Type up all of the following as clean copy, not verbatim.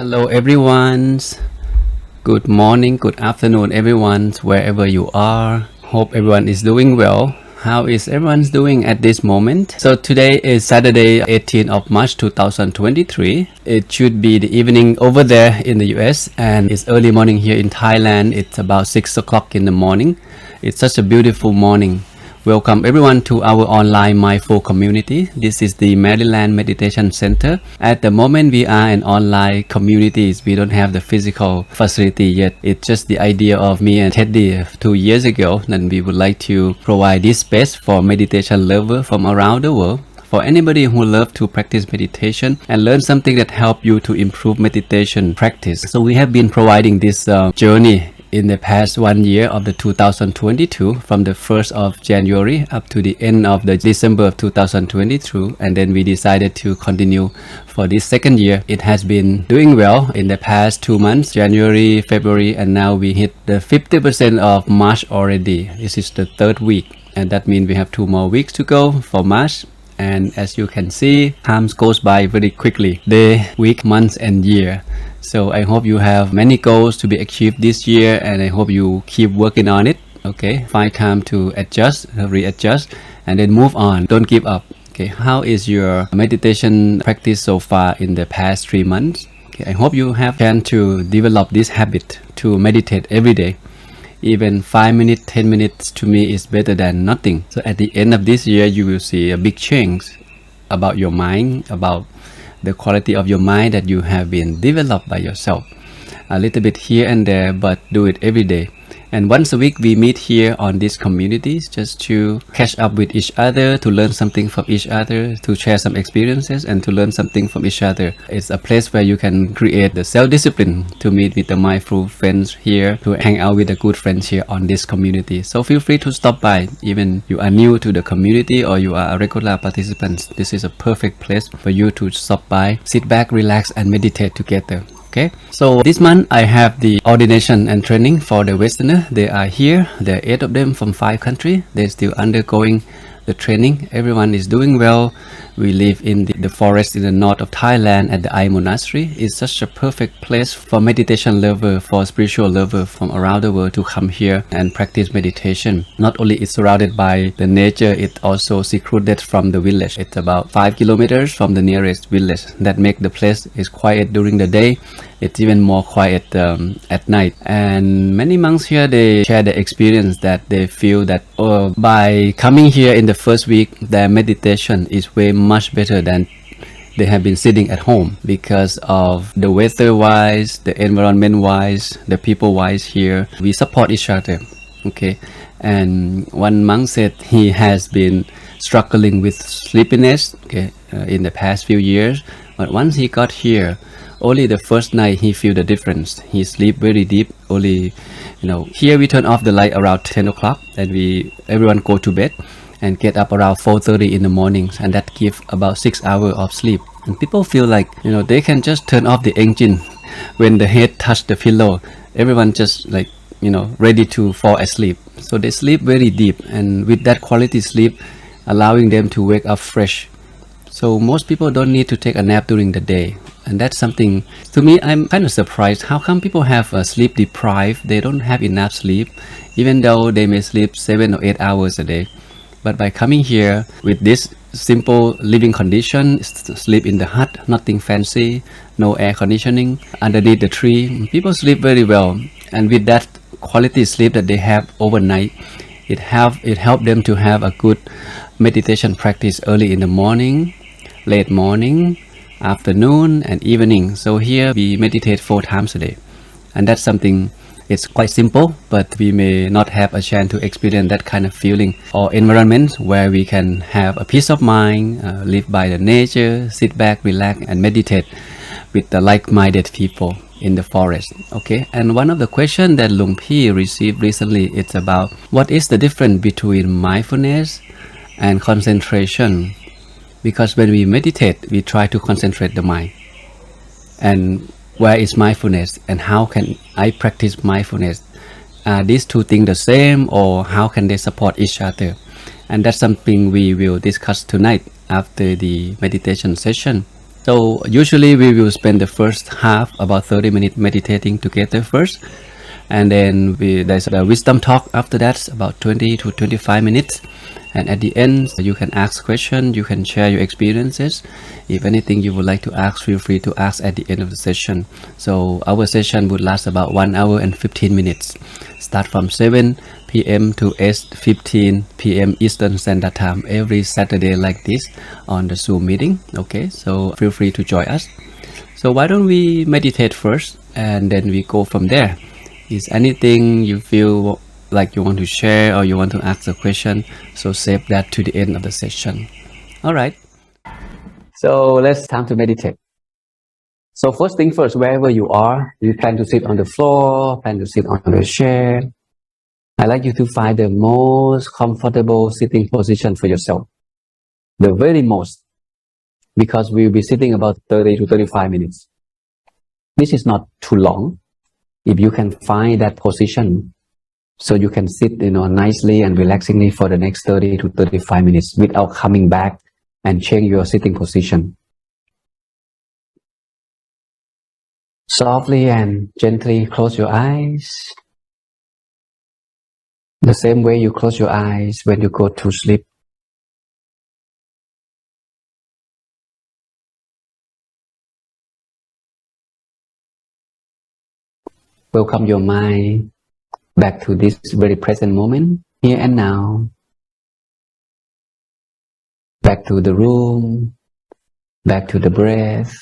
Hello everyone. Good morning, good afternoon everyone, wherever you are. Hope everyone is doing well. How is everyone doing at this moment? So today is Saturday, 18th of March 2023. It should be the evening over there in the US and it's early morning here in Thailand. It's about 6 o'clock in the morning. It's such a beautiful morning. Welcome everyone to our online mindful community. This is the Maryland Meditation Center. At the moment we are an online community. We don't have the physical facility yet. It's just the idea of me and Teddy 2 years ago that we would like to provide this space for meditation lovers from around the world. For anybody who loves to practice meditation and learn something that helps you to improve meditation practice. So we have been providing this journey in the past 1 year of the 2022 from the 1st of January up to the end of the December of 2022, and then we decided to continue for this second year. It has been doing well in the past 2 months, January, February, and now we hit the 50% of March already. This is the third week, and that means we have 2 more weeks to go for March. And as you can see, time goes by very quickly, day, week, months, and year. So I hope you have many goals to be achieved this year, and I hope you keep working on it. Okay, find time to adjust, readjust, and then move on. Don't give up. Okay, how is your meditation practice so far in the past 3 months? Okay, I hope you have chance to develop this habit to meditate every day. Even 5 minutes, 10 minutes to me is better than nothing. So at the end of this year, you will see a big change about your mind, about the quality of your mind that you have been developed by yourself. A little bit here and there, but do it every day. And once a week we meet here on these communities just to catch up with each other, to learn something from each other, to share some experiences and to learn something from each other. It's a place where you can create the self-discipline to meet with the mindful friends here, to hang out with the good friends here on this community. So feel free to stop by, even you are new to the community or you are a regular participant. This is a perfect place for you to stop by, sit back, relax and meditate together. Okay, so this month I have the ordination and training for the Westerner. They are here. There are 8 of them from 5 countries. They're still undergoing the training. Everyone is doing well. We live in the forest in the north of Thailand at the Ai Monastery. It's such a perfect place for meditation lover, for spiritual lover from around the world to come here and practice meditation. Not only it's surrounded by the nature, it's also secluded from the village. It's about 5 kilometers from the nearest village. That make the place is quiet during the day. It's even more quiet at night. And many monks here, they share the experience that they feel that by coming here in the first week, their meditation is way much better than they have been sitting at home because of the weather wise, the environment wise, the people wise here. We support each other. Okay, and one monk said he has been struggling with sleepiness, okay, in the past few years, but once he got here, only the first night he feel the difference. He sleep very deep. Only, here we turn off the light around 10 o'clock and everyone go to bed and get up around 4:30 in the mornings, and that give about 6 hours of sleep. And people feel like, they can just turn off the engine when the head touch the pillow. Everyone just like, ready to fall asleep. So they sleep very deep, and with that quality sleep, allowing them to wake up fresh. So most people don't need to take a nap during the day. And that's something, to me, I'm kind of surprised. How come people have sleep deprived? They don't have enough sleep, even though they may sleep 7 or 8 hours a day. But by coming here with this simple living condition, sleep in the hut, nothing fancy, no air conditioning, underneath the tree, people sleep very well. And with that quality sleep that they have overnight, it helped them to have a good meditation practice early in the morning, late morning, afternoon and evening. So here we meditate 4 times a day, and that's something, it's quite simple, but we may not have a chance to experience that kind of feeling or environment where we can have a peace of mind, live by the nature, sit back, relax and meditate with the like-minded people in the forest. Okay, and one of the questions that Lung Pi received recently, it's about what is the difference between mindfulness and concentration. Because when we meditate, we try to concentrate the mind. And where is mindfulness, and how can I practice mindfulness? Are these two things the same, or how can they support each other? And that's something we will discuss tonight after the meditation session. So usually we will spend the first half, about 30 minutes meditating together first. And then there's a wisdom talk after that, about 20 to 25 minutes. And at the end, you can ask questions, you can share your experiences. If anything you would like to ask, feel free to ask at the end of the session. So our session would last about 1 hour and 15 minutes. Start from 7 p.m. to 8:15 p.m. Eastern Standard Time every Saturday like this on the Zoom meeting. Okay, so feel free to join us. So why don't we meditate first and then we go from there. Is anything you feel like you want to share or you want to ask a question, so save that to the end of the session. All right, so let's time to meditate. So first thing first, wherever you are, you plan to sit on the floor, plan to sit on the chair. I'd like you to find the most comfortable sitting position for yourself, the very most, because we'll be sitting about 30 to 35 minutes. This is not too long. If you can find that position, so you can sit, nicely and relaxingly for the next 30 to 35 minutes without coming back and change your sitting position. Softly and gently close your eyes. The same way you close your eyes when you go to sleep. Welcome your mind back to this very present moment, here and now. Back to the room, back to the breath.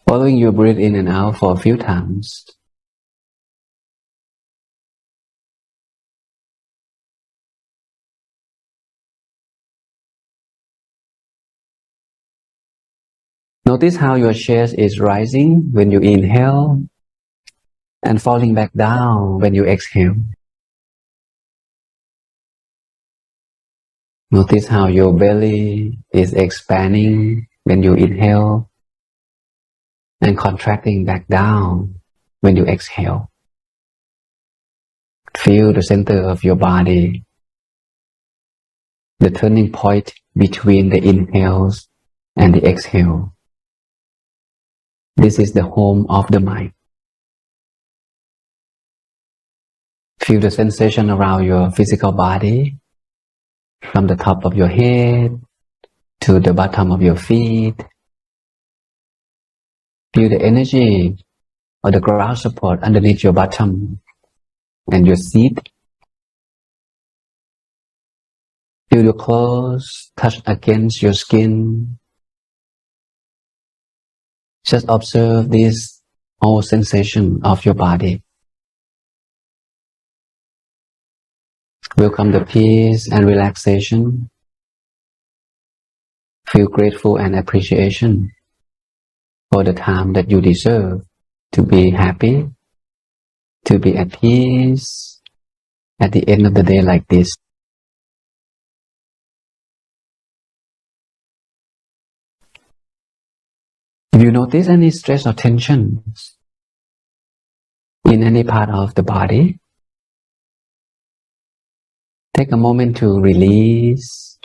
Following your breath in and out for a few times. Notice how your chest is rising when you inhale and falling back down when you exhale. Notice how your belly is expanding when you inhale and contracting back down when you exhale. Feel the center of your body, the turning point between the inhales and the exhale. This is the home of the mind. Feel the sensation around your physical body, from the top of your head to the bottom of your feet. Feel the energy or the ground support underneath your bottom and your seat. Feel your clothes touch against your skin. Just observe this whole sensation of your body. Welcome the peace and relaxation. Feel grateful and appreciation for the time that you deserve to be happy, to be at peace at the end of the day like this. If you notice any stress or tensions in any part of the body, take a moment to release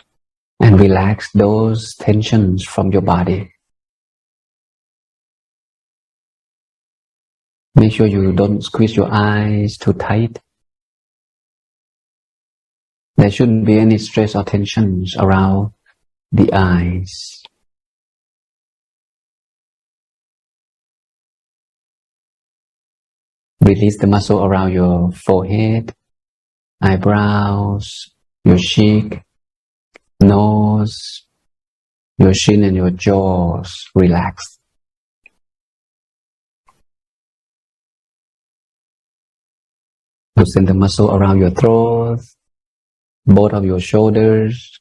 and relax those tensions from your body. Make sure you don't squeeze your eyes too tight. There shouldn't be any stress or tensions around the eyes. Release the muscle around your forehead, eyebrows, your cheek, nose, your chin and your jaws. Relax. Loosen the muscle around your throat, both of your shoulders,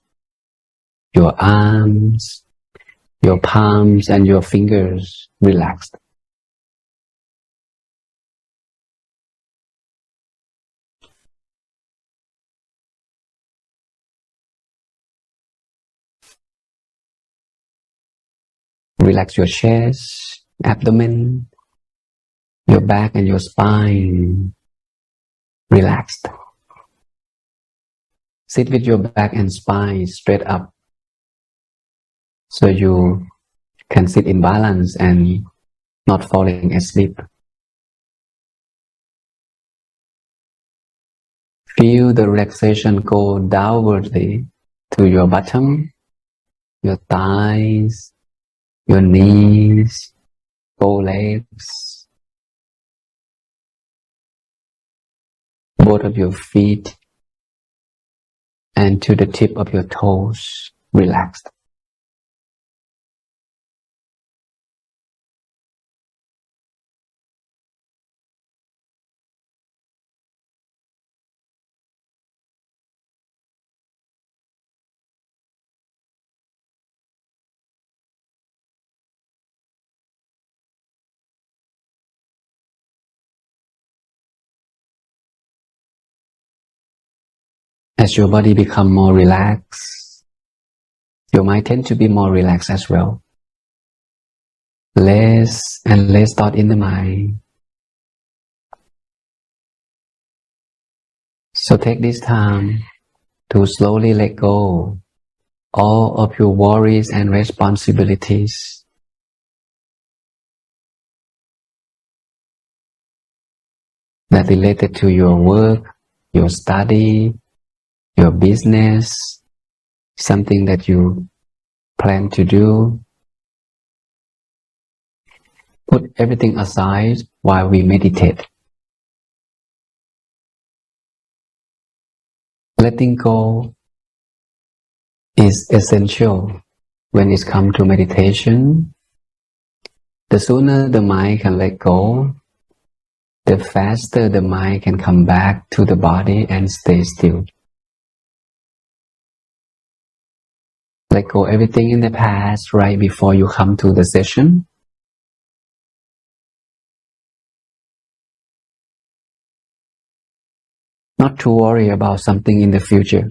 your arms, your palms and your fingers. Relaxed. Relax your chest, abdomen, your back and your spine. Relaxed. Sit with your back and spine straight up so you can sit in balance and not falling asleep. Feel the relaxation go downwardly to your bottom, your thighs, your knees, both legs, both of your feet, and to the tip of your toes, relaxed. As your body becomes more relaxed, your mind tends to be more relaxed as well. Less and less thought in the mind. So take this time to slowly let go all of your worries and responsibilities. That related to your work, your study, your business, something that you plan to do. Put everything aside while we meditate. Letting go is essential when it comes to meditation. The sooner the mind can let go, the faster the mind can come back to the body and stay still. Let go everything in the past right before you come to the session. Not to worry about something in the future.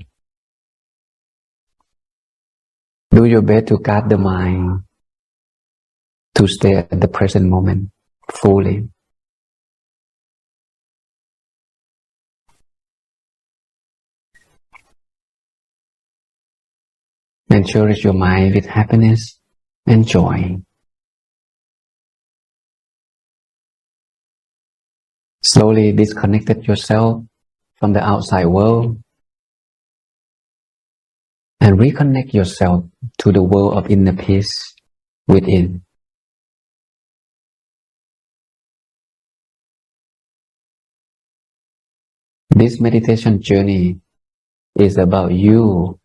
Do your best to guide the mind to stay at the present moment fully. And cherish your mind with happiness and joy. Slowly disconnect yourself from the outside world and reconnect yourself to the world of inner peace within. This meditation journey is about you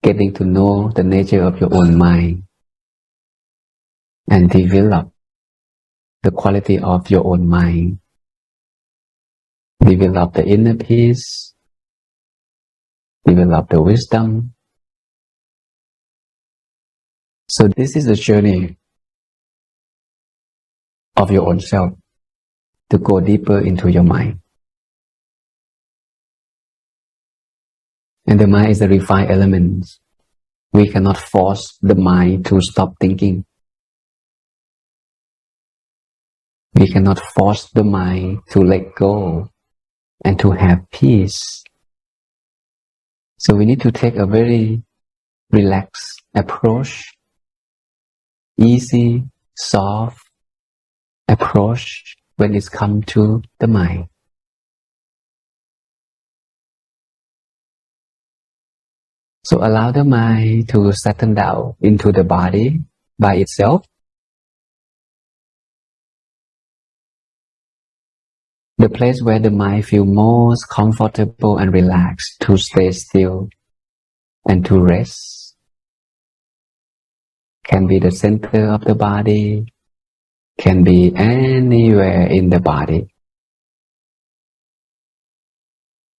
getting to know the nature of your own mind and develop the quality of your own mind. Develop the inner peace, develop the wisdom. So this is the journey of your own self to go deeper into your mind. And the mind is the refined element. We cannot force the mind to stop thinking. We cannot force the mind to let go and to have peace. So we need to take a very relaxed approach, easy, soft approach when it's come to the mind. So allow the mind to settle down into the body by itself. The place where the mind feels most comfortable and relaxed to stay still and to rest can be the center of the body, can be anywhere in the body.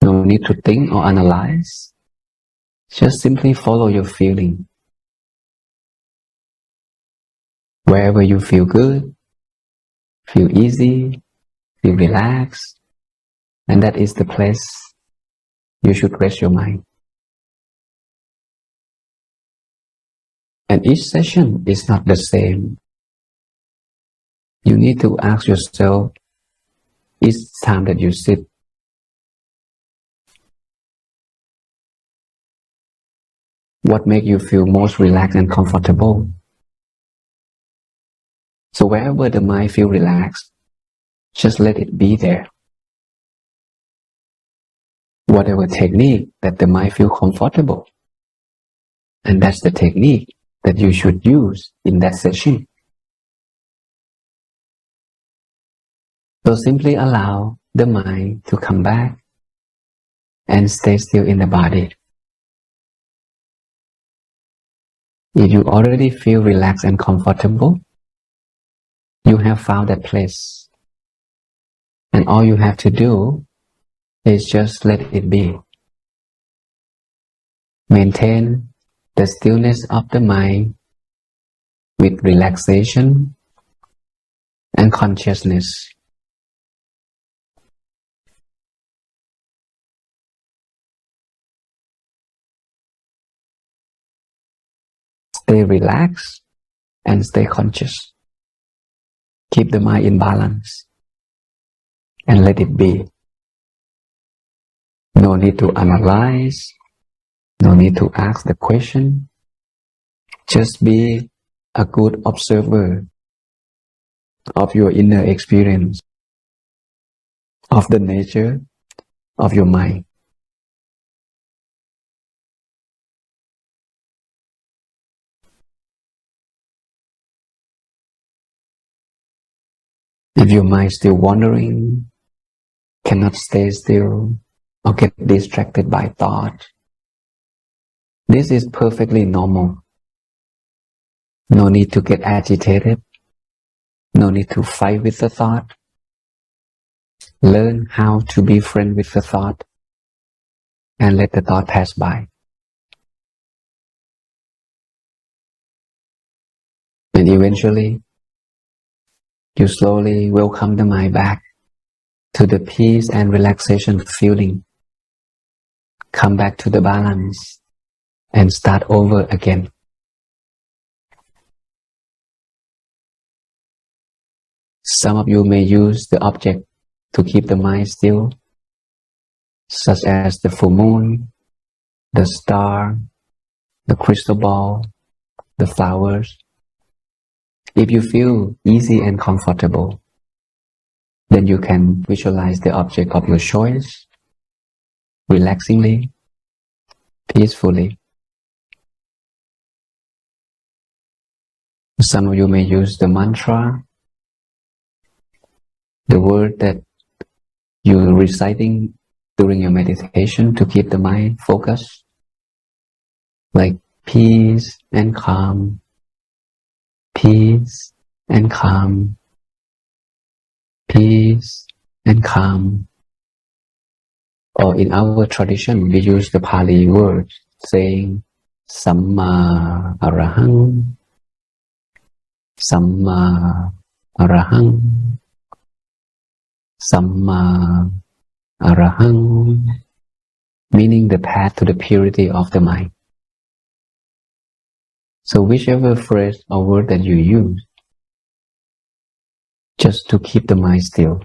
No need to think or analyze. Just simply follow your feeling. Wherever you feel good, feel easy, feel relaxed, and that is the place you should rest your mind. And each session is not the same. You need to ask yourself each time that you sit, What makes you feel most relaxed and comfortable? So wherever the mind feels relaxed, just let it be there. Whatever technique that the mind feels comfortable, and that's the technique that you should use in that session. So simply allow the mind to come back and stay still in the body. If you already feel relaxed and comfortable, you have found that place. And all you have to do is just let it be. Maintain the stillness of the mind with relaxation and consciousness. Stay relaxed and stay conscious. Keep the mind in balance and let it be. No need to analyze, no need to ask the question. Just be a good observer of your inner experience, of the nature of your mind. If your mind is still wandering, cannot stay still, or get distracted by thought, this is perfectly normal. No need to get agitated. No need to fight with the thought. Learn how to be friend with the thought and let the thought pass by. And eventually, you slowly welcome the mind back to the peace and relaxation feeling. Come back to the balance and start over again. Some of you may use the object to keep the mind still, such as the full moon, the star, the crystal ball, the flowers. If you feel easy and comfortable, then you can visualize the object of your choice, relaxingly, peacefully. Some of you may use the mantra, the word that you're reciting during your meditation to keep the mind focused, like peace and calm, peace and calm, peace and calm. Or in our tradition, we use the Pali word saying Samma Arahang, Samma Arahang, Samma Arahang, meaning the path to the purity of the mind. So whichever phrase or word that you use, just to keep the mind still.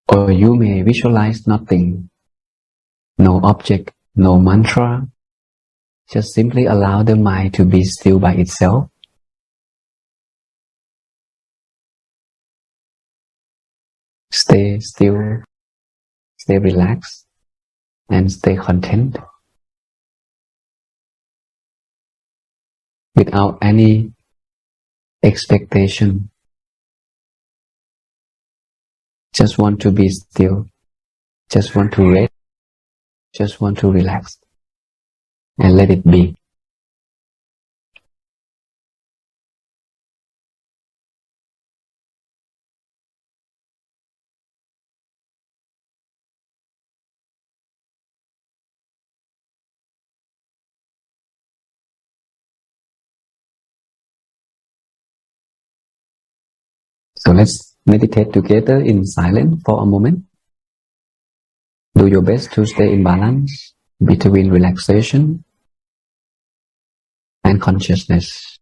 Or you may visualize nothing, no object, no mantra. Just simply allow the mind to be still by itself. Stay still, stay relaxed, and stay content without any expectation. Just want to be still, just want to rest, just want to relax, and let it be. So let's meditate together in silence for a moment. Do your best to stay in balance between relaxation and consciousness.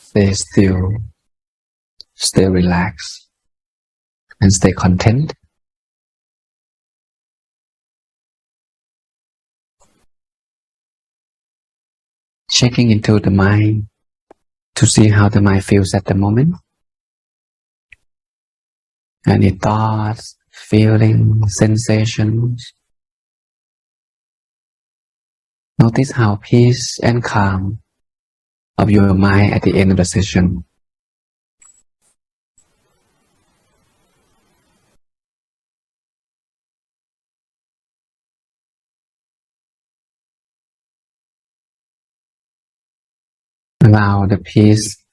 stay still, stay relaxed, and stay content. Checking into the mind to see how the mind feels at the moment. Any thoughts, feelings, sensations. Notice how peace and calm of your mind at the end of the session. Allow the peace,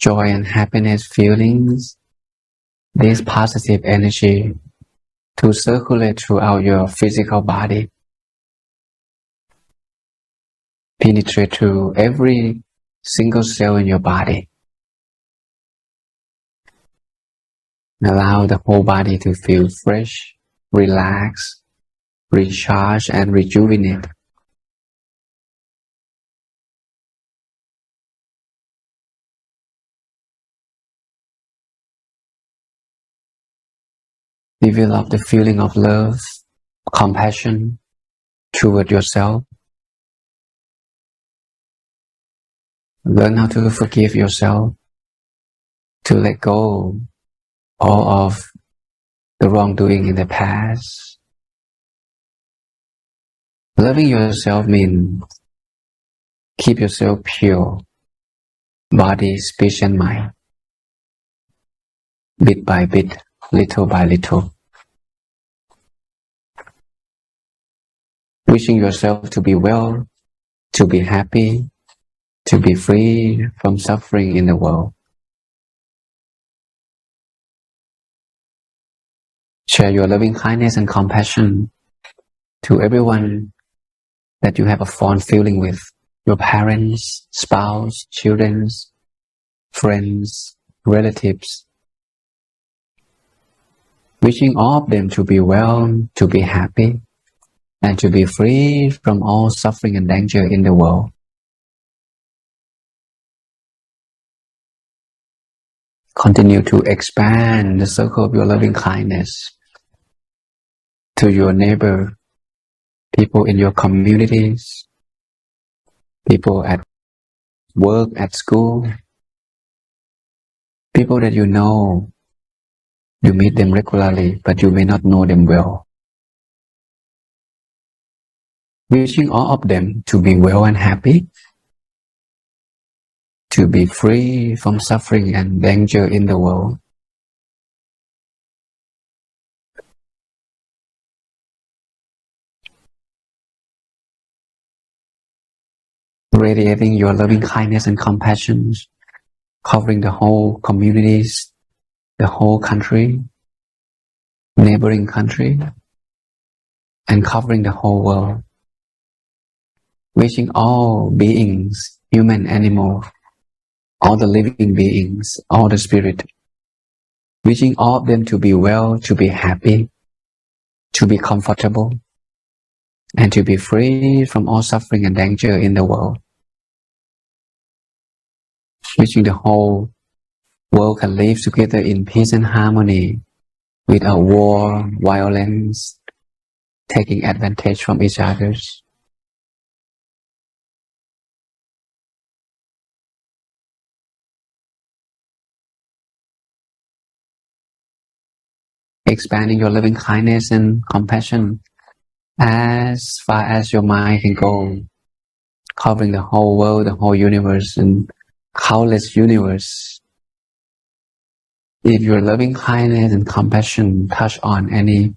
joy, and happiness feelings, this positive energy, to circulate throughout your physical body, penetrate through every single cell in your body. Allow the whole body to feel fresh, relaxed, recharged, and rejuvenate. Develop the feeling of love, compassion toward yourself. Learn how to forgive yourself, to let go all of the wrongdoing in the past. Loving yourself means keep yourself pure, body, speech, and mind, bit by bit, little by little. Wishing yourself to be well, to be happy, to be free from suffering in the world. Share your loving kindness and compassion to everyone that you have a fond feeling with, your parents, spouse, children, friends, relatives. Wishing all of them to be well, to be happy, and to be free from all suffering and danger in the world. Continue to expand the circle of your loving kindness to your neighbor, people in your communities, people at work, at school, people that you know. You meet them regularly, but you may not know them well. Wishing all of them to be well and happy, to be free from suffering and danger in the world. Radiating your loving kindness and compassion, covering the whole communities, the whole country, neighboring country, and covering the whole world. Wishing all beings, human, animal, all the living beings, all the spirit, wishing all of them to be well, to be happy, to be comfortable, and to be free from all suffering and danger in the world. Wishing the whole world can live together in peace and harmony, without war, violence, taking advantage from each other. Expanding your loving kindness and compassion as far as your mind can go, covering the whole world, the whole universe, and countless universe. If your loving kindness and compassion touch on any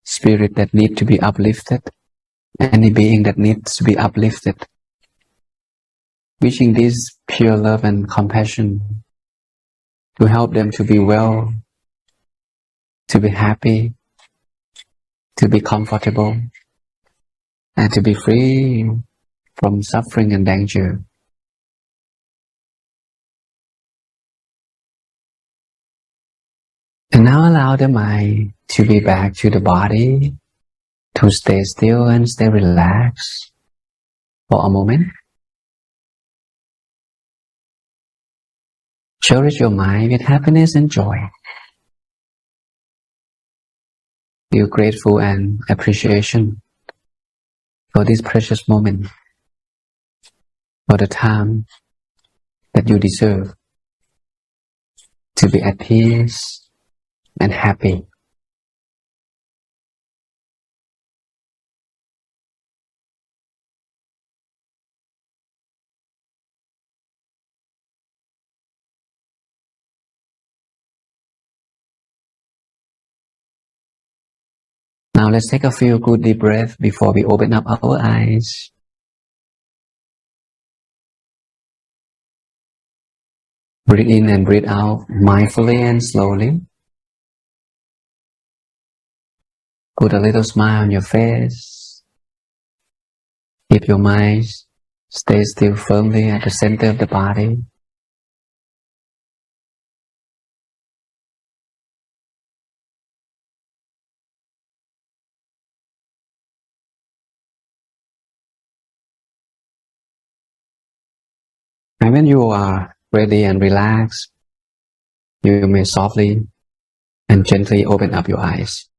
spirit that needs to be uplifted, any being that needs to be uplifted, wishing this pure love and compassion to help them to be well, to be happy, to be comfortable, and to be free from suffering and danger. And now allow the mind to be back to the body, to stay still and stay relaxed for a moment. Cherish your mind with happiness and joy. Feel grateful and appreciation for this precious moment, for the time that you deserve to be at peace and happy. Now let's take a few good deep breaths before we open up our eyes. Breathe in and breathe out mindfully and slowly. Put a little smile on your face. Keep your mind stay still firmly at the center of the body. And when you are ready and relaxed, you may softly and gently open up your eyes.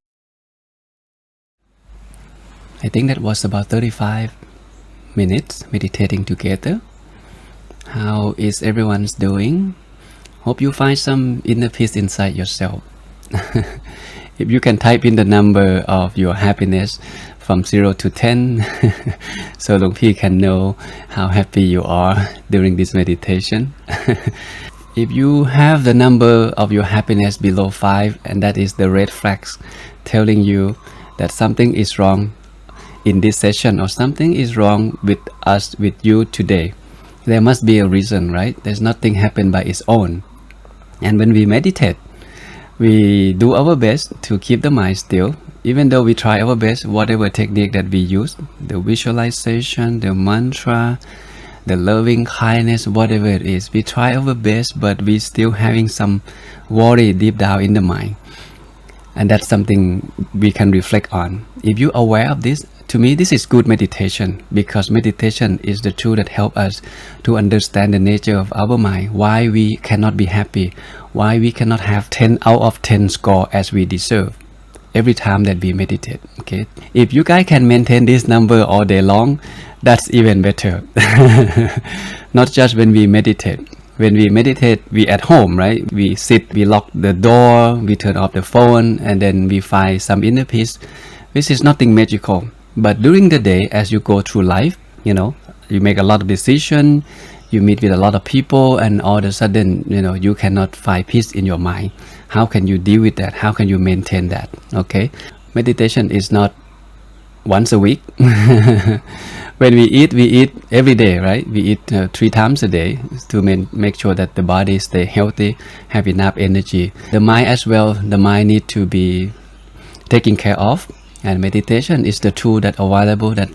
I think that was about 35 minutes meditating together. How is everyone's doing? Hope you find some inner peace inside yourself. If you can type in the number of your happiness from 0 to 10, so Long P can know how happy you are during this meditation. If you have the number of your happiness below 5, and that is the red flags telling you that something is wrong in this session or something is wrong with us, with you today. There must be a reason, right? There's nothing happen by its own. And when we meditate, we do our best to keep the mind still, even though we try our best, whatever technique that we use, the visualization, the mantra, the loving kindness, whatever it is, we try our best, but we still having some worry deep down in the mind. And that's something we can reflect on. If you're aware of this, to me, this is good meditation, because meditation is the tool that helps us to understand the nature of our mind, why we cannot be happy, why we cannot have 10 out of 10 score as we deserve every time that we meditate. Okay, if you guys can maintain this number all day long, that's even better. Not just when we meditate. When we meditate, we at home, right? We sit, we lock the door, we turn off the phone, and then we find some inner peace. This is nothing magical. But during the day, as you go through life, you know, you make a lot of decisions, you meet with a lot of people, and all of a sudden, you know, you cannot find peace in your mind. How can you deal with that? How can you maintain that? Okay, meditation is not once a week. When we eat every day, right? We eat 3 times a day to make sure that the body stay healthy, have enough energy. The mind as well, the mind need to be taken care of. And meditation is the tool that available that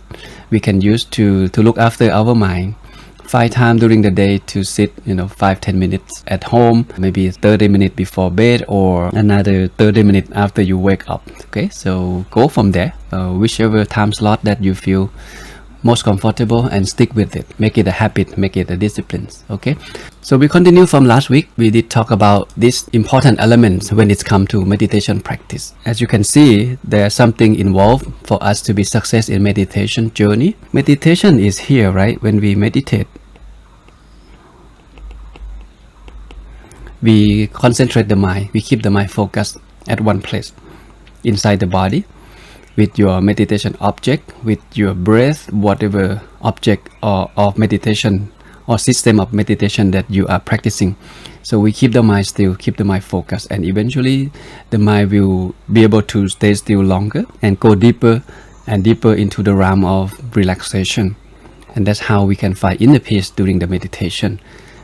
we can use to look after our mind. 5 times during the day to sit, 5-10 minutes at home, maybe 30 minutes before bed, or another 30 minutes after you wake up. Okay, so go from there, whichever time slot that you feel most comfortable, and stick with it. Make it a habit, make it a discipline. Okay, so we continue from last week. We did talk about these important elements when it's come to meditation practice. As you can see, there's something involved for us to be success in meditation journey. Meditation is here, right? When we meditate, we concentrate the mind, we keep the mind focused at one place inside the body, with your meditation object, with your breath, whatever object of meditation or system of meditation that you are practicing. So we keep the mind still, keep the mind focused, and eventually the mind will be able to stay still longer and go deeper and deeper into the realm of relaxation. And that's how we can find inner peace during the meditation.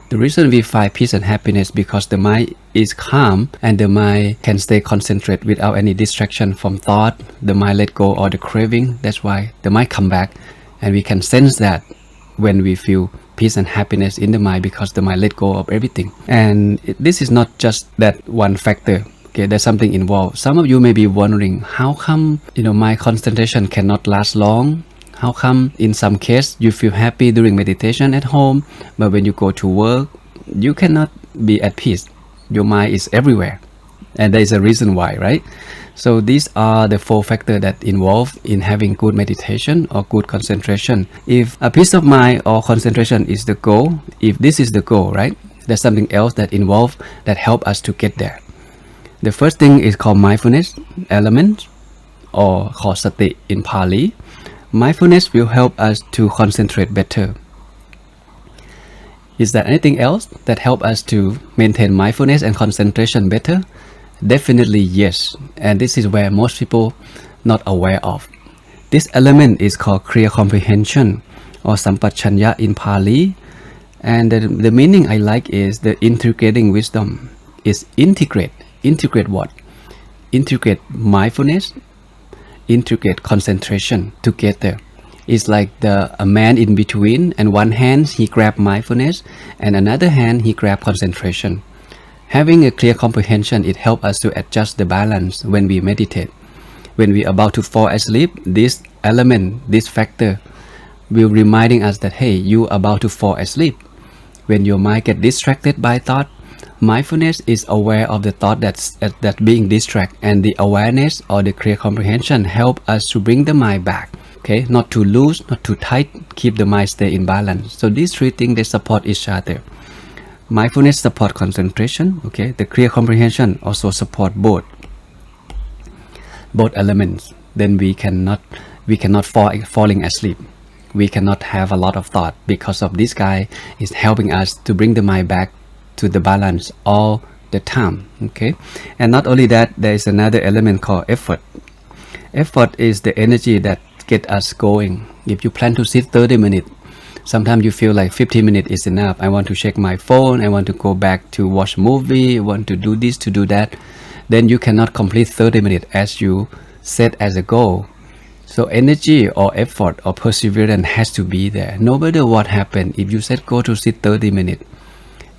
The reason we find peace and happiness because the mind is calm and the mind can stay concentrated without any distraction from thought. The mind let go of the craving. That's why the mind come back, and we can sense that when we feel peace and happiness in the mind, because the mind let go of everything. And this is not just that one factor. Okay, there's something involved. Some of you may be wondering, how come my concentration cannot last long? How come in some case you feel happy during meditation at home, but when you go to work, you cannot be at peace. Your mind is everywhere, and there is a reason why, right? So these are the 4 factors that involve in having good meditation or good concentration. If a peace of mind or concentration is the goal, if this is the goal, right, there's something else that involve that help us to get there. The first thing is called mindfulness element, or called sati in Pali. Mindfulness will help us to concentrate better. Is there anything else that help us to maintain mindfulness and concentration better? Definitely yes, and this is where most people not aware of. This element is called clear comprehension or sampachanya in Pali, and the meaning I like is the integrating wisdom. Is integrate what? Integrate mindfulness, integrate concentration together. It's like a man in between, and one hand he grab mindfulness and another hand he grab concentration. Having a clear comprehension, it helps us to adjust the balance when we meditate. When we are about to fall asleep, this element, this factor will reminding us that, hey, you are about to fall asleep. When your mind get distracted by thought, mindfulness is aware of the thought that's being distracted, and the awareness or the clear comprehension help us to bring the mind back. Okay, not too loose, not too tight, keep the mind stay in balance. So these 3 things, they support each other. Mindfulness support concentration, okay? The clear comprehension also support both elements. Then we cannot falling asleep. We cannot have a lot of thought, because of this guy is helping us to bring the mind back to the balance all the time, okay? And not only that, there is another element called effort. Effort is the energy that get us going. If you plan to sit 30 minutes, sometimes you feel like 15 minutes is enough. I want to check my phone, I want to go back to watch a movie, I want to do this, to do that. Then you cannot complete 30 minutes as you set as a goal. So energy or effort or perseverance has to be there. No matter what happens, if you set go to sit 30 minutes,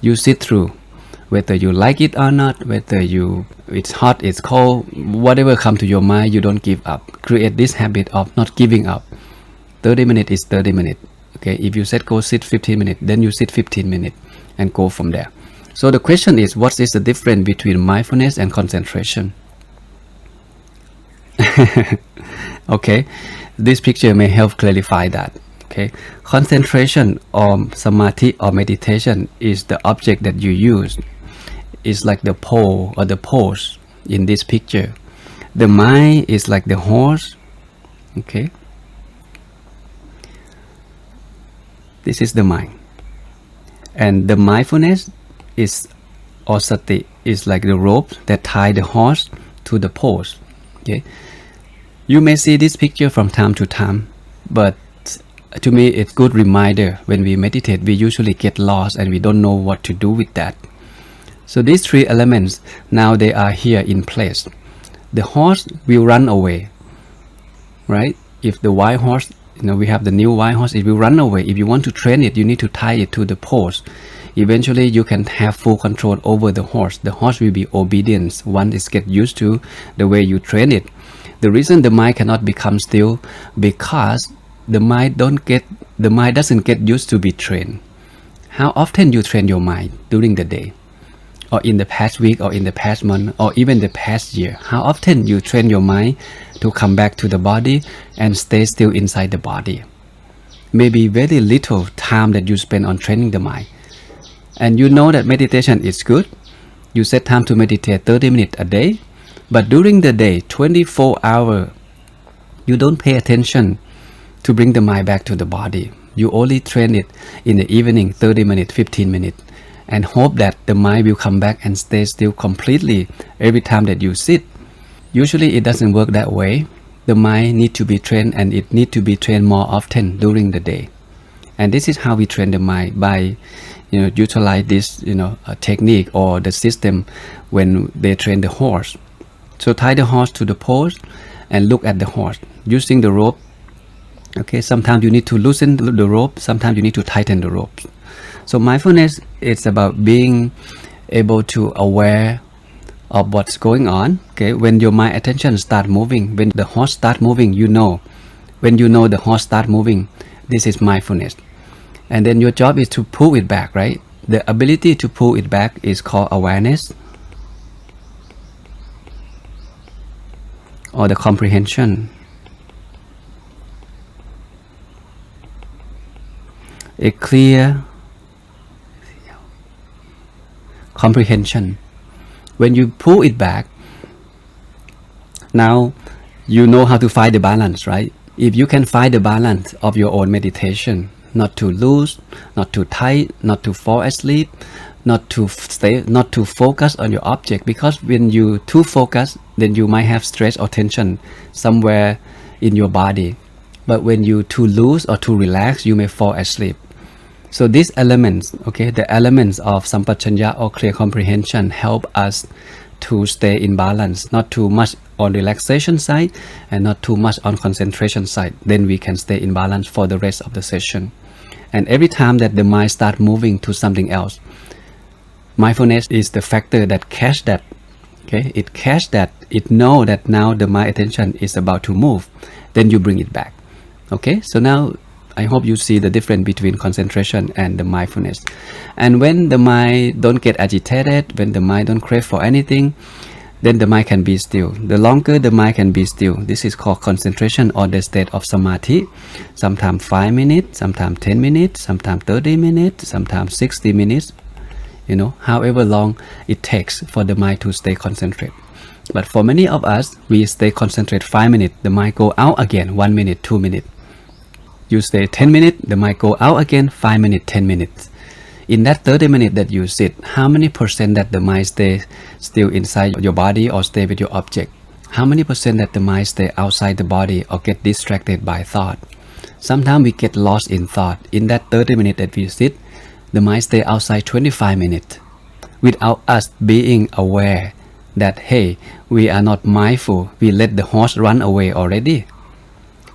you sit through. Whether you like it or not, whether it's hot, it's cold, whatever comes to your mind, you don't give up. Create this habit of not giving up. 30 minutes is 30 minutes. Okay, if you said go sit 15 minutes, then you sit 15 minutes and go from there. So the question is, what is the difference between mindfulness and concentration? Okay, this picture may help clarify that. Okay, concentration or samadhi or meditation is the object that you use. It's like the pole or the pose in this picture. The mind is like the horse. Okay, this is the mind, and the mindfulness is, or sati, is like the rope that tie the horse to the post. Okay, you may see this picture from time to time, but to me it's good reminder. When we meditate, we usually get lost and we don't know what to do with that. So these 3 elements, now they are here in place. The horse will run away, right? If the white horse, we have the new white horse, it will run away. If you want to train it, you need to tie it to the post. Eventually you can have full control over the horse. The horse will be obedient once it gets used to the way you train it. The reason the mind cannot become still, because the mind doesn't get used to be trained. How often you train your mind during the day, or in the past week, or in the past month, or even the past year? How often you train your mind to come back to the body and stay still inside the body? Maybe very little time that you spend on training the mind. And you know that meditation is good. You set time to meditate 30 minutes a day, but during the day, 24 hours, you don't pay attention to bring the mind back to the body. You only train it in the evening, 30 minutes, 15 minutes, and hope that the mind will come back and stay still completely every time that you sit. Usually it doesn't work that way. The mind needs to be trained, and it needs to be trained more often during the day. And this is how we train the mind, by utilize this a technique or the system when they train the horse. So tie the horse to the post and look at the horse using the rope. Okay, sometimes you need to loosen the rope, sometimes you need to tighten the rope. So mindfulness is about being able to aware of what's going on. Okay, when your mind attention start moving, when the horse start moving, when you know the horse start moving, this is mindfulness. And then your job is to pull it back, right? The ability to pull it back is called awareness or the comprehension. A clear comprehension. When you pull it back, now you know how to find the balance, right? If you can find the balance of your own meditation, not too loose, not too tight, not to fall asleep, not to focus on your object, because when you too focus, then you might have stress or tension somewhere in your body. But when you too loose or too relaxed, you may fall asleep. So these elements, okay, the elements of sampajanya or clear comprehension help us to stay in balance, not too much on relaxation side and not too much on concentration side. Then we can stay in balance for the rest of the session. And every time that the mind starts moving to something else, mindfulness is the factor that catch that. Okay, it catch that, it know that now the mind attention is about to move, then you bring it back. Okay, so now I hope you see the difference between concentration and the mindfulness. And when the mind don't get agitated, when the mind don't crave for anything, then the mind can be still. The longer the mind can be still, this is called concentration or the state of samadhi. Sometimes 5 minutes, sometimes 10 minutes, sometimes 30 minutes, sometimes 60 minutes, you know, however long it takes for the mind to stay concentrated. But for many of us, we stay concentrated 5 minutes, the mind go out again, 1 minute, 2 minutes. You stay 10 minutes, the mind go out again, 5 minutes, 10 minutes. In that 30 minutes that you sit, how many percent that the mind stay still inside your body or stay with your object? How many percent that the mind stay outside the body or get distracted by thought? Sometimes we get lost in thought. In that 30 minutes that we sit, the mind stay outside 25 minutes without us being aware that, hey, we are not mindful. We let the horse run away already.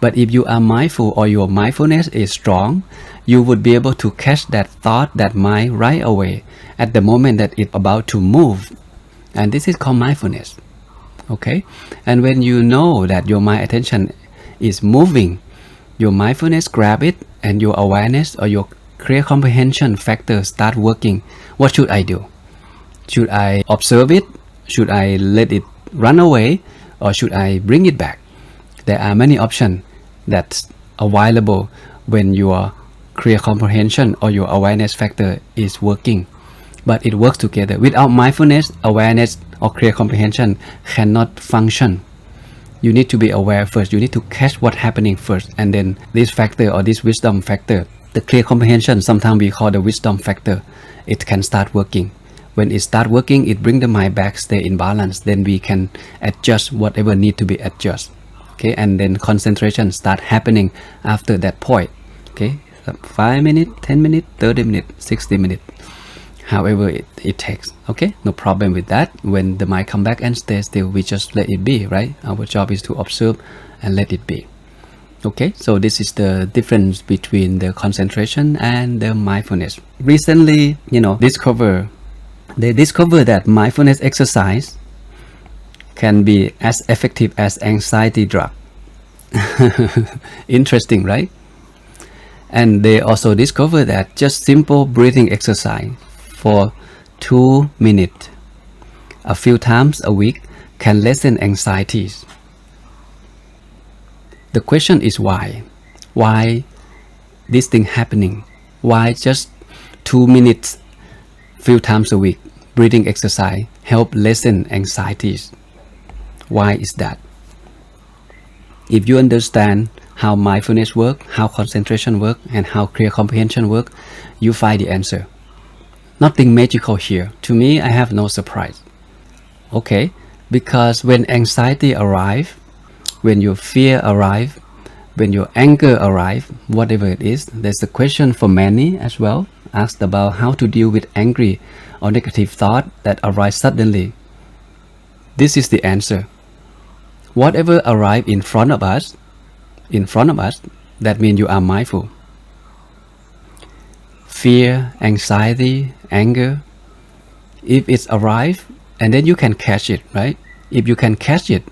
But if you are mindful or your mindfulness is strong, you would be able to catch that thought, that mind right away at the moment that it's about to move. And this is called mindfulness. Okay? And when you know that your mind attention is moving, your mindfulness grab it and your awareness or your clear comprehension factor start working. What should I do? Should I observe it? Should I let it run away? Or should I bring it back? There are many options that's available when your clear comprehension or your awareness factor is working. But it works together. Without mindfulness, awareness or clear comprehension cannot function. You need to be aware first. You need to catch what's happening first. And then this factor or this wisdom factor, the clear comprehension, sometimes we call the wisdom factor, it can start working. When it starts working, it brings the mind back, stay in balance. Then we can adjust whatever need to be adjusted. Okay, and then concentration start happening after that point. Okay, 5 minutes, 10 minutes, 30 minutes, 60 minutes, however it takes. Okay, no problem with that. When the mind come back and stay still, we just let it be, right? Our job is to observe and let it be. Okay, so this is the difference between the concentration and the mindfulness. Recently, they discover that mindfulness exercise can be as effective as anxiety drug. Interesting, right? And they also discover that just simple breathing exercise for 2 minutes a few times a week can lessen anxieties. The question is why? Why this thing happening? Why just 2 minutes few times a week breathing exercise help lessen anxieties? Why is that? If you understand how mindfulness work, how concentration work, and how clear comprehension work, you find the answer. Nothing magical here. To me, I have no surprise. Okay, because when anxiety arrives, when your fear arrives, when your anger arrives, whatever it is, there's a question for many as well, asked about how to deal with angry or negative thought that arise suddenly. This is the answer. Whatever arrives in front of us, that means you are mindful. Fear, anxiety, anger, if it's arrived, and then you can catch it, right? If you can catch it,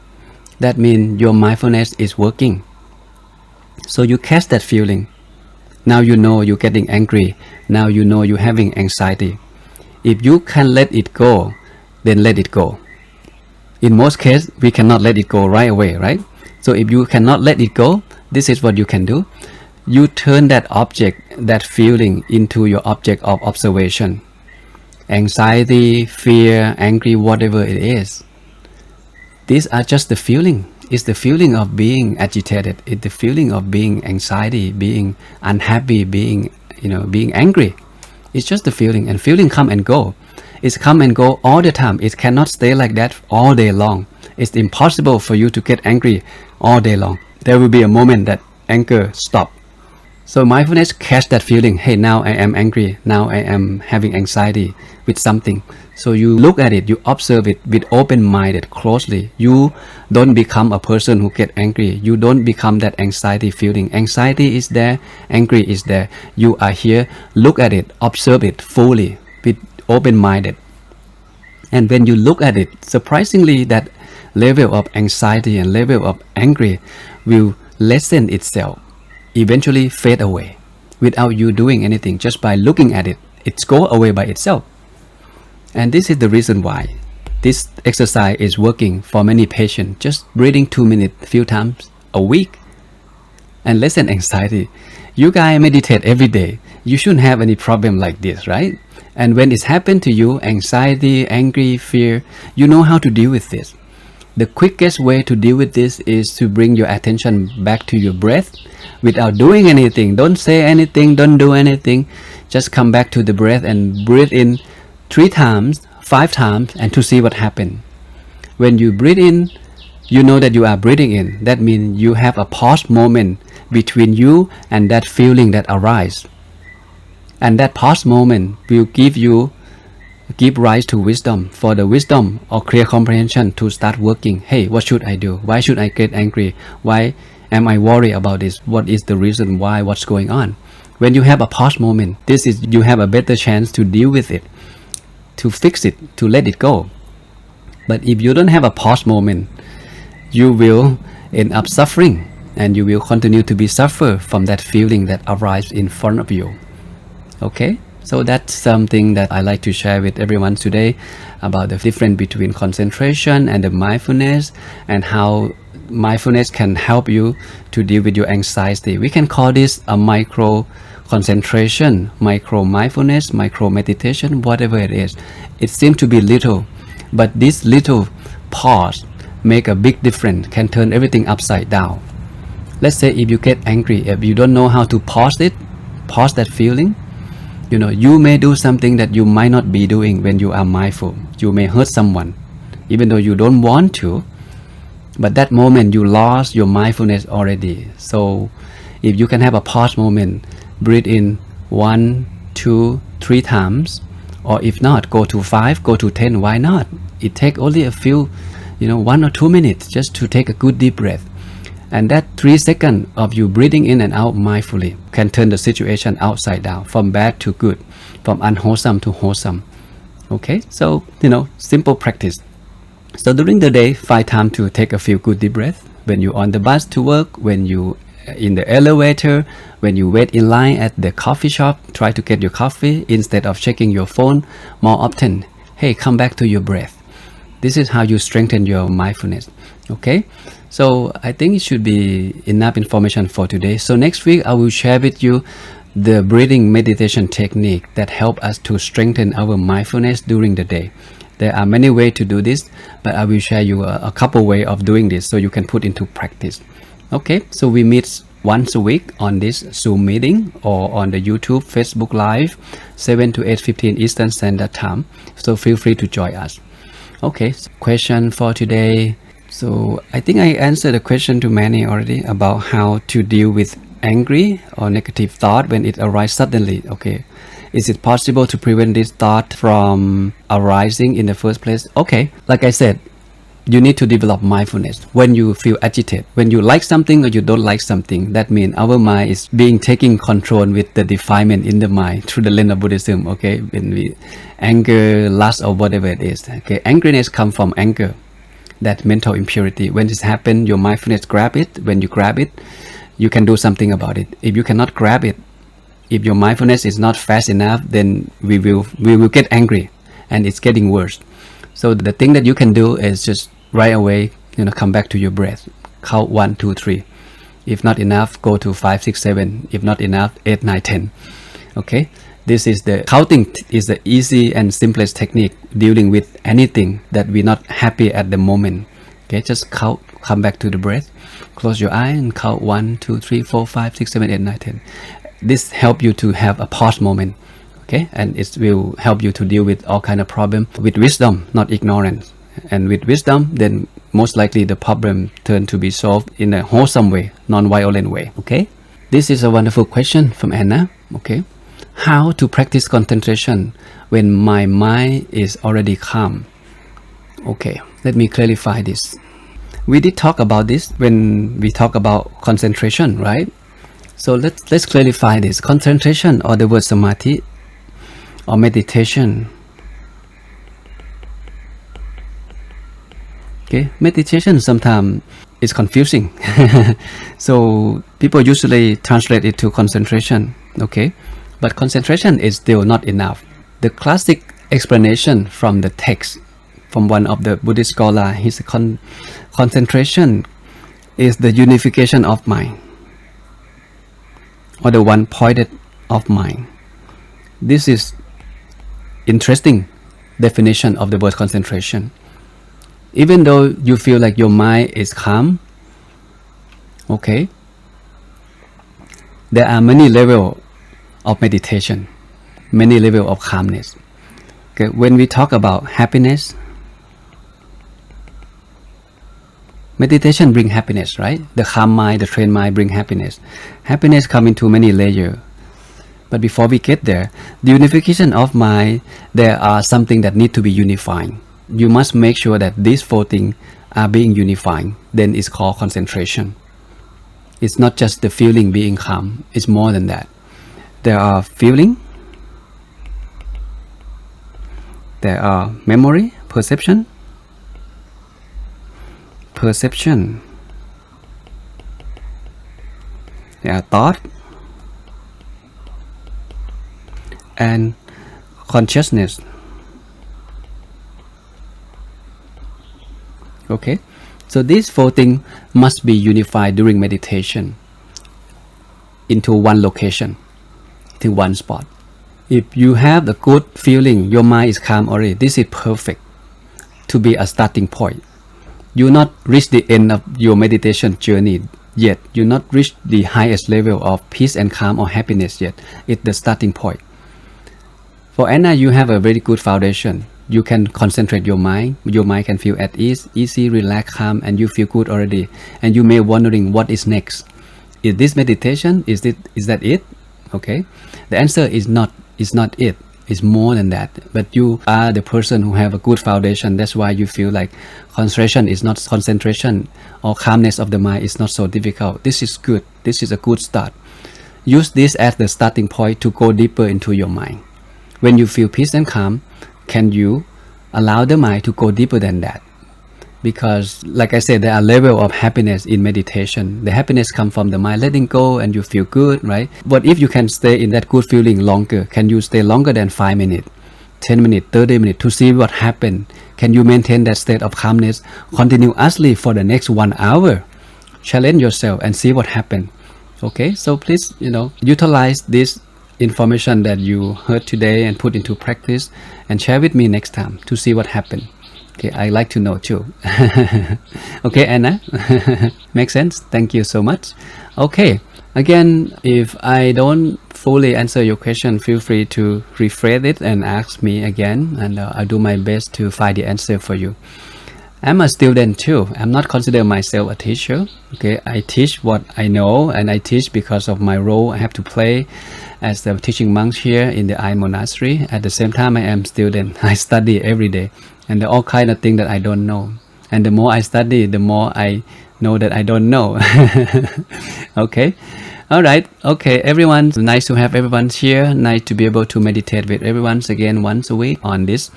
that means your mindfulness is working. So you catch that feeling. Now you know you're getting angry. Now you know you're having anxiety. If you can let it go, then let it go. In most cases, we cannot let it go right away, right? So if you cannot let it go, this is what you can do. You turn that object, that feeling, into your object of observation. Anxiety, fear, angry, whatever it is. These are just the feeling. It's the feeling of being agitated. It's the feeling of being anxiety, being unhappy, being angry. It's just the feeling, and feeling come and go. It's come and go all the time. It cannot stay like that all day long. It's impossible for you to get angry all day long. There will be a moment that anger stop. So mindfulness catch that feeling. Hey, now I am angry. Now I am having anxiety with something. So you look at it, you observe it with open-minded, closely. You don't become a person who get angry. You don't become that anxiety feeling. Anxiety is there, angry is there. You are here, look at it, observe it fully with open-minded. And when you look at it, surprisingly, that level of anxiety and level of angry will lessen itself, eventually fade away without you doing anything. Just by looking at it, it's go away by itself. And this is the reason why this exercise is working for many patients. Just breathing 2 minutes a few times a week and lessen anxiety. You guys meditate every day. You shouldn't have any problem like this, right? And when it's happened to you, anxiety, angry, fear, you know how to deal with this. The quickest way to deal with this is to bring your attention back to your breath without doing anything. Don't say anything, don't do anything. Just come back to the breath and breathe in 3 times, 5 times, and to see what happens. When you breathe in, you know that you are breathing in. That means you have a pause moment between you and that feeling that arises. And that pause moment will give rise to wisdom, for the wisdom or clear comprehension to start working. Hey, what should I do? Why should I get angry? Why am I worried about this? What is the reason why? What's going on? When you have a pause moment, you have a better chance to deal with it, to fix it, to let it go. But if you don't have a pause moment, you will end up suffering, and you will continue to be suffer from that feeling that arises in front of you. Okay, so that's something that I like to share with everyone today about the difference between concentration and the mindfulness, and how mindfulness can help you to deal with your anxiety. We can call this a micro concentration, micro mindfulness, micro meditation, whatever it is. It seems to be little, but this little pause make a big difference, can turn everything upside down. Let's say if you get angry, if you don't know how to pause that feeling, you may do something that you might not be doing when you are mindful. You may hurt someone, even though you don't want to, but that moment you lost your mindfulness already. So if you can have a pause moment, breathe in 1, 2, 3 times, or if not, go to 5, go to 10. Why not? It takes only a few 1 or 2 minutes just to take a good deep breath, and that 3 seconds of you breathing in and out mindfully can turn the situation upside down, from bad to good, from unwholesome to wholesome. Okay, so simple practice. So during the day, find time to take a few good deep breaths. When you're on the bus to work, when you in the elevator, when you wait in line at the coffee shop, try to get your coffee instead of checking your phone more often. Hey, come back to your breath. This is how you strengthen your mindfulness. Okay, so I think it should be enough information for today. So next week I will share with you the breathing meditation technique that help us to strengthen our mindfulness during the day. There are many ways to do this, but I will share you a couple ways of doing this so you can put into practice. Okay, so we meet once a week on this Zoom meeting or on the YouTube, Facebook Live, 7 to 8:15 Eastern Standard Time. So feel free to join us. Okay, so question for today. So I think I answered the question to many already about how to deal with angry or negative thought when it arises suddenly. Okay, is it possible to prevent this thought from arising in the first place? Okay, like I said, you need to develop mindfulness when you feel agitated. When you like something or you don't like something, that means our mind is being taken control with the defilement in the mind through the lens of Buddhism. Okay, when we anger, lust, or whatever it is. Okay, angriness comes from anger, that mental impurity. When this happens, your mindfulness grab it. When you grab it, you can do something about it. If you cannot grab it, If your mindfulness is not fast enough, then we will get angry, and it's getting worse. So the thing that you can do is just right away, come back to your breath. Count 1, 2, 3. If not enough, go to 5, 6, 7. If not enough, 8, 9, 10. Okay. This is the counting is the easy and simplest technique dealing with anything that we're not happy at the moment. Okay, just count, come back to the breath, close your eye and count 1, 2, 3, 4, 5, 6, 7, 8, 9, 10. This help you to have a pause moment. Okay, and it will help you to deal with all kind of problem with wisdom, not ignorance. And with wisdom, then most likely the problem turn to be solved in a wholesome way, non-violent way. Okay, this is a wonderful question from Anna. Okay. How to practice concentration when my mind is already calm? Okay, let me clarify this. We did talk about this when we talk about concentration, right? So let's clarify this. Concentration, or the word samadhi or meditation. Okay, meditation sometimes is confusing. So people usually translate it to concentration. Okay. But concentration is still not enough. The classic explanation from the text, from one of the Buddhist scholar, his concentration is the unification of mind, or the one-pointed of mind. This is interesting definition of the word concentration. Even though you feel like your mind is calm, okay, there are many levels of meditation, many levels of calmness. Okay, when we talk about happiness, meditation bring happiness, right? The calm mind, the trained mind bring happiness. Happiness come into many layers. But before we get there, the unification of mind, there are something that need to be unifying. You must make sure that these four things are being unified. Then it's called concentration. It's not just the feeling being calm. It's more than that. There are feeling, there are memory, perception, there are thought, and consciousness. Okay, so these four things must be unified during meditation into one location, to one spot. If you have a good feeling, your mind is calm already, this is perfect to be a starting point. You not reach the end of your meditation journey yet. You not reach the highest level of peace and calm or happiness yet. It's the starting point. For Anna, you have a very good foundation. You can concentrate your mind. Your mind can feel at ease, easy, relaxed, calm, and you feel good already. And you may wondering what is next. Is this meditation? Is that it? Okay, the answer is not it. It's more than that. But you are the person who have a good foundation. That's why you feel like concentration is not concentration, or calmness of the mind is not so difficult. This is good. This is a good start. Use this as the starting point to go deeper into your mind. When you feel peace and calm, can you allow the mind to go deeper than that? Because like I said, there are levels of happiness in meditation. The happiness comes from the mind letting go and you feel good, right? But if you can stay in that good feeling longer, can you stay longer than 5 minutes, 10 minutes, 30 minutes to see what happened? Can you maintain that state of calmness continuously for the next 1 hour? Challenge yourself and see what happened. Okay, so please, utilize this information that you heard today and put into practice and share with me next time to see what happened. Okay, I like to know too. Okay, Anna, makes sense. Thank you so much. Okay, again, if I don't fully answer your question, feel free to rephrase it and ask me again, and I'll do my best to find the answer for you. I'm a student too. I'm not consider myself a teacher. Okay, I teach what I know, and I teach because of my role I have to play as the teaching monk here in the I monastery. At the same time, I am student. I study every day, and there are all kind of things that I don't know. And the more I study, the more I know that I don't know. Okay, all right. Okay, everyone. Nice to have everyone here. Nice to be able to meditate with everyone again once a week on this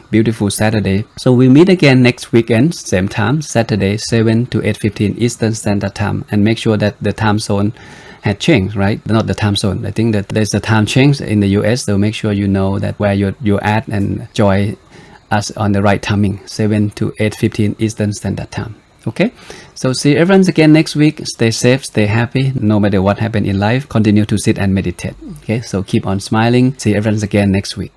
beautiful Saturday. So we meet again next weekend, same time, Saturday, 7 to 8:15 Eastern Standard Time, and make sure that the time zone had changed, right? Not the time zone. I think that there's a time change in the US, so make sure you know that where you're at and join us on the right timing, 7 to 8:15 Eastern Standard Time. Okay, so see everyone again next week. Stay safe, stay happy, no matter what happened in life. Continue to sit and meditate. Okay, so keep on smiling. See everyone again next week.